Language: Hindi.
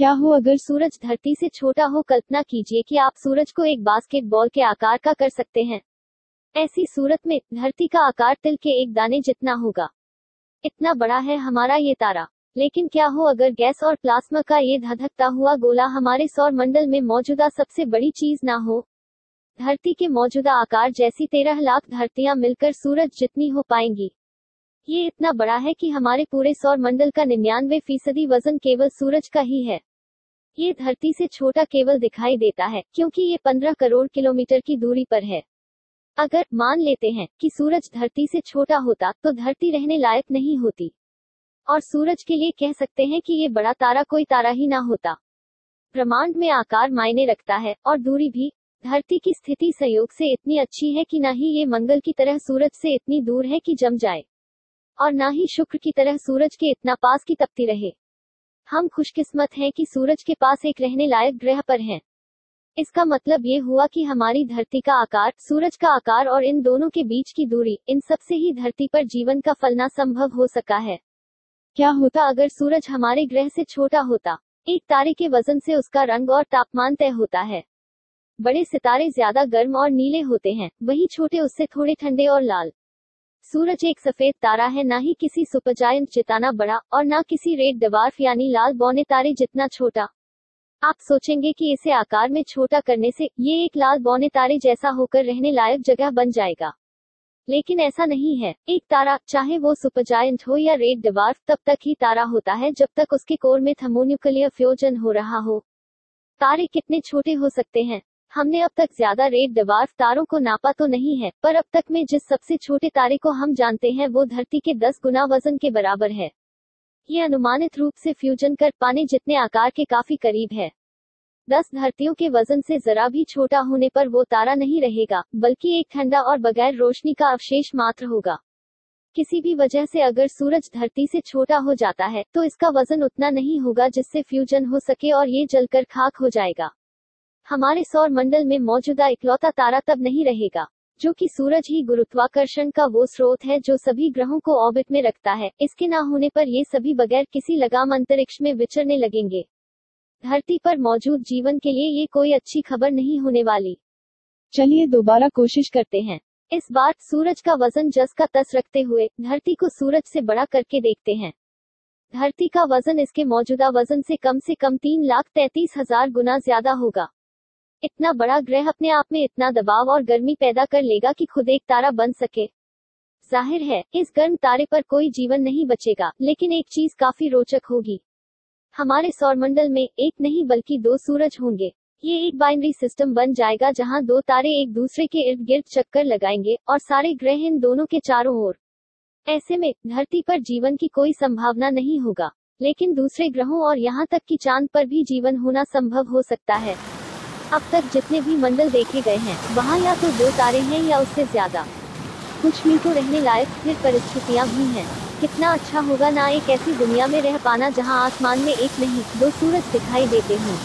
क्या हो अगर सूरज धरती से छोटा हो। कल्पना कीजिए कि आप सूरज को एक बास्केटबॉल के आकार का कर सकते हैं। ऐसी सूरत में धरती का आकार तिल के एक दाने जितना होगा। इतना बड़ा है हमारा ये तारा। लेकिन क्या हो अगर गैस और प्लाज्मा का ये धधकता हुआ गोला हमारे सौर मंडल में मौजूदा सबसे बड़ी चीज ना हो। धरती के मौजूदा आकार जैसी 13 लाख धरतियां मिलकर सूरज जितनी हो पाएंगी। ये इतना बड़ा है कि हमारे पूरे सौर मंडल का 99% वजन केवल सूरज का ही है। ये धरती से छोटा केवल दिखाई देता है क्योंकि ये 15 करोड़ किलोमीटर की दूरी पर है। अगर मान लेते हैं कि सूरज धरती से छोटा होता तो धरती रहने लायक नहीं होती, और सूरज के लिए कह सकते हैं कि ये बड़ा तारा कोई तारा ही ना होता। ब्रह्मांड में आकार मायने रखता है और दूरी भी। धरती की स्थिति संयोग से इतनी अच्छी है कि ना ही ये मंगल की तरह सूरज से इतनी दूर है कि जम जाए, और ना ही शुक्र की तरह सूरज के इतना पास की तपती रहे। हम खुशकिस्मत हैं कि सूरज के पास एक रहने लायक ग्रह पर हैं। इसका मतलब ये हुआ कि हमारी धरती का आकार, सूरज का आकार और इन दोनों के बीच की दूरी, इन सब से ही धरती पर जीवन का फलना संभव हो सका है। क्या होता अगर सूरज हमारे ग्रह से छोटा होता। एक तारे के वजन से उसका रंग और तापमान तय होता है। बड़े सितारे ज्यादा गर्म और नीले होते हैं, वहीं छोटे उससे थोड़े ठंडे और लाल। सूरज एक सफेद तारा है, ना ही किसी सुपरजायंट जितना बड़ा और ना किसी रेड डवार्फ यानी लाल बौने तारे जितना छोटा। आप सोचेंगे कि इसे आकार में छोटा करने से ये एक लाल बौने तारे जैसा होकर रहने लायक जगह बन जाएगा, लेकिन ऐसा नहीं है। एक तारा, चाहे वो सुपरजायंट हो या रेड डवार्फ, तब तक ही तारा होता है जब तक उसके कोर में थर्मोन्यूक्लियर फ्यूजन हो रहा हो। तारे कितने छोटे हो सकते हैं। हमने अब तक ज्यादा रेड डवार्फ तारों को नापा तो नहीं है, पर अब तक में जिस सबसे छोटे तारे को हम जानते हैं वो धरती के 10 गुना वजन के बराबर है। ये अनुमानित रूप से फ्यूजन कर पाने जितने आकार के काफी करीब है। 10 धरतियों के वजन से जरा भी छोटा होने पर वो तारा नहीं रहेगा, बल्कि एक ठंडा और बगैर रोशनी का अवशेष मात्र होगा। किसी भी वजह से अगर सूरज धरती से छोटा हो जाता है तो इसका वजन उतना नहीं होगा जिससे फ्यूजन हो सके, और ये जलकर खाक हो जाएगा। हमारे सौर मंडल में मौजूदा इकलौता तारा तब नहीं रहेगा, जो कि सूरज ही गुरुत्वाकर्षण का वो स्रोत है जो सभी ग्रहों को ऑर्बिट में रखता है। इसके ना होने पर ये सभी बगैर किसी लगाम अंतरिक्ष में विचरने लगेंगे। धरती पर मौजूद जीवन के लिए ये कोई अच्छी खबर नहीं होने वाली। चलिए दोबारा कोशिश करते हैं। इस बार सूरज का वजन जस का तस रखते हुए धरती को सूरज से बड़ा करके देखते हैं। धरती का वजन इसके मौजूदा वजन से कम 3,33,000 गुना ज्यादा होगा। इतना बड़ा ग्रह अपने आप में इतना दबाव और गर्मी पैदा कर लेगा कि खुद एक तारा बन सके। जाहिर है इस गर्म तारे पर कोई जीवन नहीं बचेगा, लेकिन एक चीज काफी रोचक होगी। हमारे सौरमंडल में एक नहीं बल्कि 2 सूरज होंगे। ये एक बाइनरी सिस्टम बन जाएगा जहां 2 तारे एक दूसरे के इर्द गिर्द चक्कर लगाएंगे और सारे ग्रह इन दोनों के चारों ओर। ऐसे में धरती पर जीवन की कोई संभावना नहीं होगा, लेकिन दूसरे ग्रहों और यहाँ तक कि चांद पर भी जीवन होना संभव हो सकता है। अब तक जितने भी मंडल देखे गए हैं वहाँ या तो 2 तारे हैं या उससे ज्यादा। कुछ में तो रहने लायक स्थिर परिस्थितियाँ भी हैं। कितना अच्छा होगा ना एक ऐसी दुनिया में रह पाना जहाँ आसमान में एक नहीं 2 सूरज दिखाई देते हों।